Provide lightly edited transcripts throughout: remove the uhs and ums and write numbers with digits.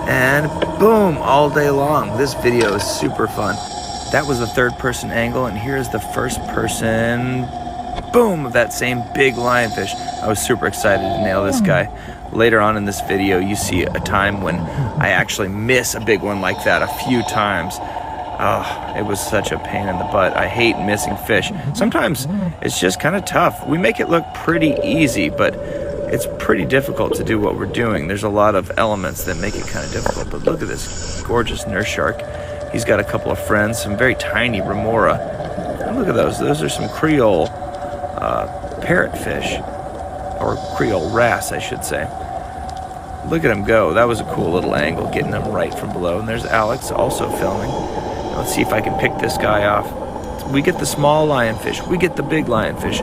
and boom, all day long. This video is super fun. That was the third person angle, and here's the first person, boom, of that same big lionfish. I was super excited to nail this guy. Later on in this video, you see a time when I actually miss a big one like that a few times. Oh, it was such a pain in the butt. I hate missing fish. Sometimes it's just kind of tough. We make it look pretty easy, but it's pretty difficult to do what we're doing. There's a lot of elements that make it kind of difficult. But look at this gorgeous nurse shark. He's got a couple of friends, some very tiny remora. And look at those. Those are some Creole parrotfish, or Creole wrasse, I should say. Look at him go. That was a cool little angle, getting him right from below. And there's Alex also filming. Let's see if I can pick this guy off. We get the small lionfish. We get the big lionfish.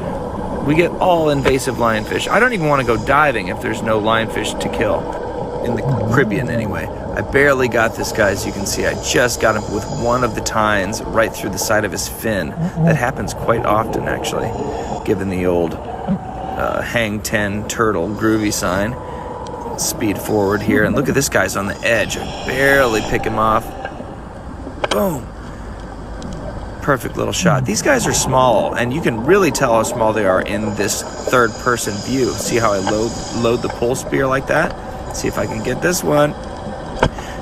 We get all invasive lionfish. I don't even want to go diving if there's no lionfish to kill. In the Caribbean, anyway. I barely got this guy, as you can see. I just got him with one of the tines right through the side of his fin. That happens quite often, actually, given the old hang 10 turtle groovy sign. Speed forward here, and look at this guy's on the edge. I barely pick him off. Boom. Perfect little shot. These guys are small, and you can really tell how small they are in this third person view. See how I load the pole spear like that? See if I can get this one.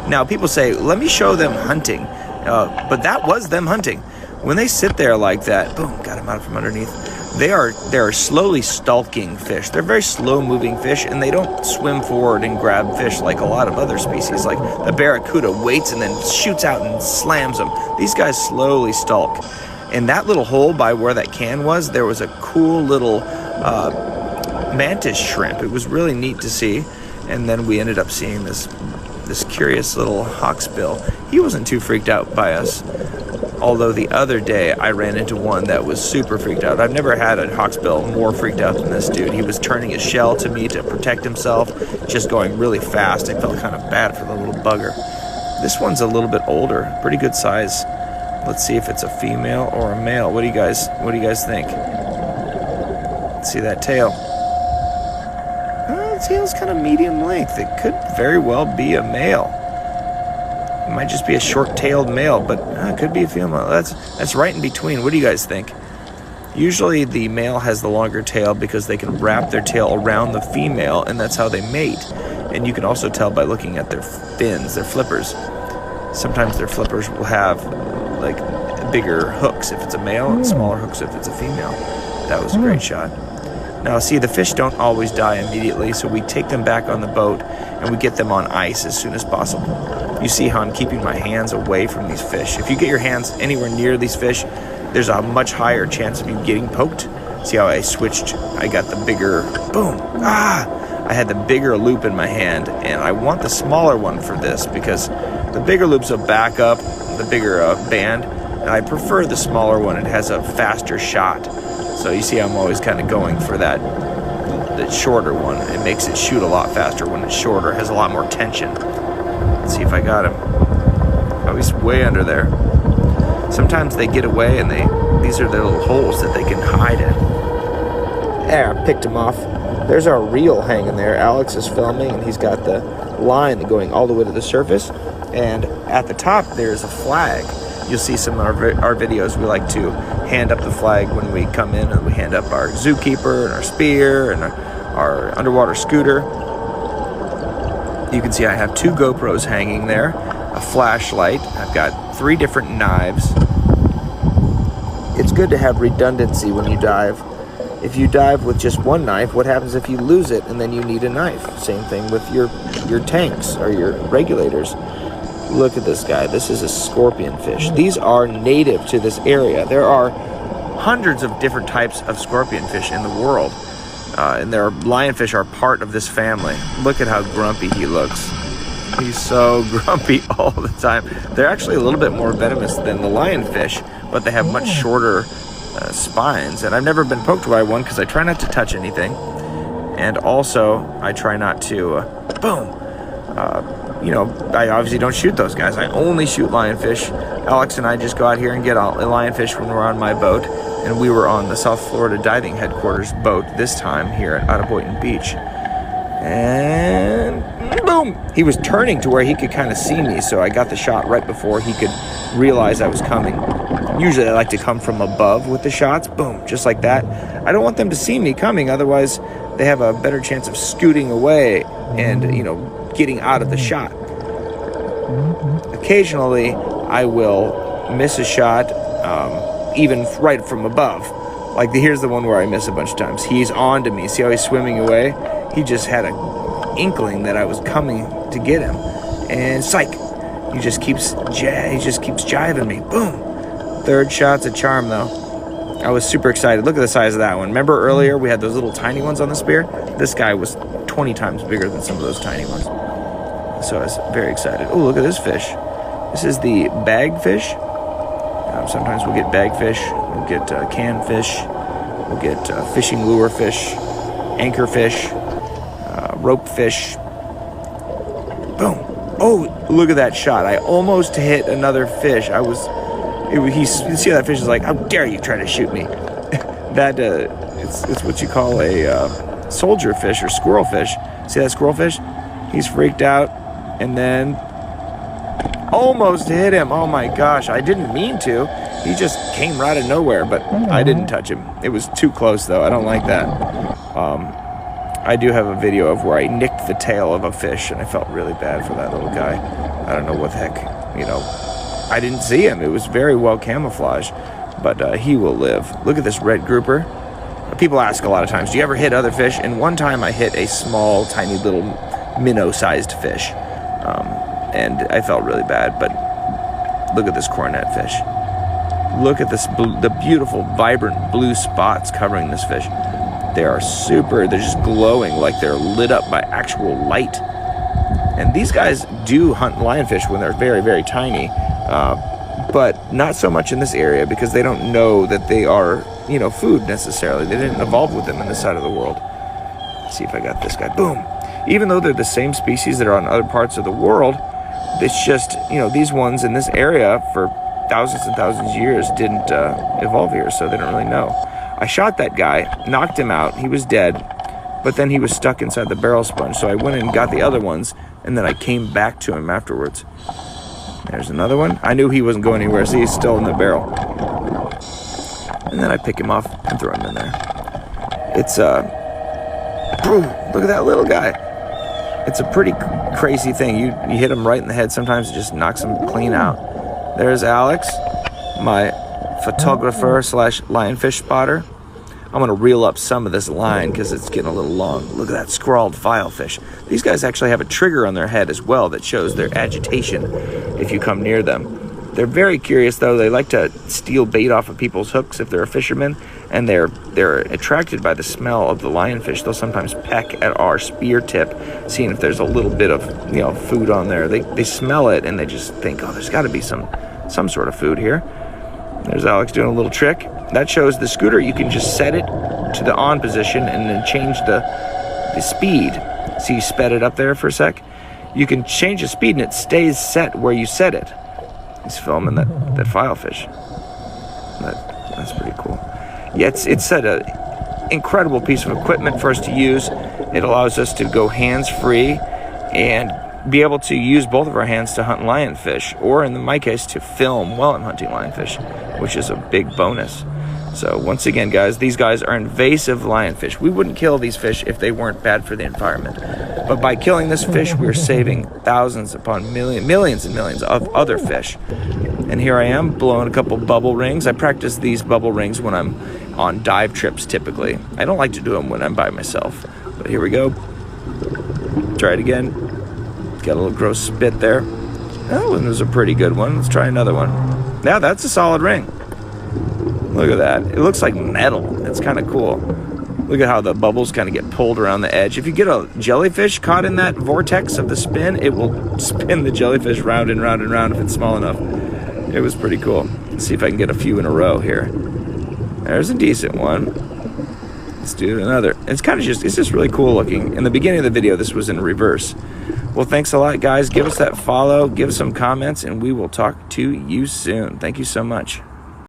Now, people say, let me show them hunting. But that was them hunting. When they sit there like that, boom, got him out from underneath. They are slowly stalking fish. They're very slow-moving fish, and they don't swim forward and grab fish like a lot of other species. Like the barracuda waits and then shoots out and slams them. These guys slowly stalk. In that little hole by where that can was, there was a cool little mantis shrimp. It was really neat to see. And then we ended up seeing this curious little hawksbill. He wasn't too freaked out by us. Although the other day I ran into one that was super freaked out. I've never had a hawksbill more freaked out than this dude. He was turning his shell to me to protect himself, just going really fast. I felt kind of bad for the little bugger. This one's a little bit older, pretty good size. Let's see if it's a female or a male. What do you guys think? Let's see that tail. The tail's kind of medium length. It could very well be a male. It might just be a short-tailed male, but it could be a female. That's right in between. What do you guys think? Usually the male has the longer tail because they can wrap their tail around the female, and that's how they mate. And you can also tell by looking at their fins, their flippers. Sometimes their flippers will have like bigger hooks if it's a male and smaller hooks if it's a female. That was a great shot. Now, see, the fish don't always die immediately, so we take them back on the boat and we get them on ice as soon as possible. You see how I'm keeping my hands away from these fish. If you get your hands anywhere near these fish, there's a much higher chance of you getting poked. See how I switched? I got the bigger, boom, I had the bigger loop in my hand, and I want the smaller one for this because the bigger loop's a backup, the bigger band, and I prefer the smaller one. It has a faster shot. So you see I'm always kind of going for that shorter one. It makes it shoot a lot faster when it's shorter. It has a lot more tension. Let's see if I got him. Oh, he's way under there. Sometimes they get away and these are their little holes that they can hide in. There, I picked him off. There's our reel hanging there. Alex is filming and he's got the line going all the way to the surface. And at the top there's a flag. You'll see some of our videos. We like to hand up the flag when we come in, and we hand up our zookeeper and our spear and our underwater scooter. You can see I have 2 GoPros hanging there, a flashlight. I've got 3 different knives. It's good to have redundancy when you dive. If you dive with just one knife, what happens if you lose it and then you need a knife? Same thing with your tanks or your regulators. Look at this guy. This is a scorpion fish. These are native to this area. There are hundreds of different types of scorpion fish in the world. And their lionfish are part of this family. Look at how grumpy he looks. He's so grumpy all the time. They're actually a little bit more venomous than the lionfish, but they have much shorter spines. And I've never been poked by one because I try not to touch anything. And also, I try not to, I obviously don't shoot those guys. I only shoot lionfish. Alex and I just go out here and get a lionfish when we're on my boat. And we were on the South Florida Diving Headquarters boat this time here out of Boynton Beach. And boom, he was turning to where he could kind of see me, so I got the shot right before he could realize I was coming. Usually I like to come from above with the shots, boom, just like that. I don't want them to see me coming, otherwise they have a better chance of scooting away and, you know, getting out of the shot. Occasionally I will miss a shot, even right from above. Like here's the one where I miss a bunch of times. He's on to me. See how he's swimming away? He just had an inkling that I was coming to get him, and psych, he just keeps jiving me. Boom. Third shot's a charm though. I was super excited. Look at the size of that one. Remember earlier we had those little tiny ones on the spear? This guy was 20 times bigger than some of those tiny ones. So I was very excited. Oh, look at this fish. This is the bag fish. Sometimes we'll get bag fish, we'll get canned fish, we'll get fishing lure fish, anchor fish, rope fish. Boom. Oh, look at that shot. I almost hit another fish. You see how that fish is like, how dare you try to shoot me? It's what you call a soldier fish or squirrel fish. See that squirrel fish? He's freaked out, and then almost hit him. Oh my gosh, I didn't mean to. He just came right out of nowhere, but I didn't touch him. It was too close though. I don't like that. I do have a video of where I nicked the tail of a fish, and I felt really bad for that little guy. I don't know what the heck, you know. I didn't see him. It was very well camouflaged, but he will live. Look at this red grouper. People ask a lot of times, do you ever hit other fish? And one time I hit a small, tiny little minnow-sized fish. And I felt really bad, but look at this cornet fish. Look at this, the beautiful, vibrant blue spots covering this fish. They are they're just glowing like they're lit up by actual light. And these guys do hunt lionfish when they're very, very tiny, but not so much in this area because they don't know that they are, you know, food necessarily. They didn't evolve with them in this side of the world. Let's see if I got this guy. Boom. Even though they're the same species that are on other parts of the world, it's just, you know, these ones in this area for thousands and thousands of years didn't evolve here, so they don't really know. I shot that guy, knocked him out, he was dead, but then he was stuck inside the barrel sponge, so I went and got the other ones, and then I came back to him afterwards. There's another one. I knew he wasn't going anywhere, so he's still in the barrel. And then I pick him off and throw him in there. It's, boom, look at that little guy. It's a pretty crazy thing. You hit him right in the head, sometimes it just knocks him clean out. There's Alex, my photographer / lionfish spotter. I'm going to reel up some of this line because it's getting a little long. Look at that scrawled filefish. These guys actually have a trigger on their head as well that shows their agitation if you come near them. They're very curious though. They like to steal bait off of people's hooks if they're a fisherman, and they're attracted by the smell of the lionfish. They'll sometimes peck at our spear tip, seeing if there's a little bit of, you know, food on there. They smell it and they just think, oh, there's got to be some sort of food here. There's Alex doing a little trick. That shows the scooter. You can just set it to the on position and then change the speed. See, you sped it up there for a sec. You can change the speed and it stays set where you set it. He's filming that filefish. That's pretty cool. Yeah, it's an incredible piece of equipment for us to use. It allows us to go hands-free and be able to use both of our hands to hunt lionfish, or in my case, to film while I'm hunting lionfish, which is a big bonus. So once again, guys, these guys are invasive lionfish. We wouldn't kill these fish if they weren't bad for the environment. But by killing this fish, we're saving thousands upon millions and millions of other fish. And here I am blowing a couple bubble rings. I practice these bubble rings when I'm on dive trips typically. I don't like to do them when I'm by myself. But here we go. Try it again. Got a little gross spit there. That one was a pretty good one. Let's try another one. Yeah, that's a solid ring. Look at that. It looks like metal. It's kind of cool. Look at how the bubbles kind of get pulled around the edge. If you get a jellyfish caught in that vortex of the spin, it will spin the jellyfish round and round and round if it's small enough. It was pretty cool. Let's see if I can get a few in a row here. There's a decent one. Let's do another. It's just really cool looking. In the beginning of the video, this was in reverse. Well, thanks a lot, guys. Give us that follow, give us some comments, and we will talk to you soon. Thank you so much.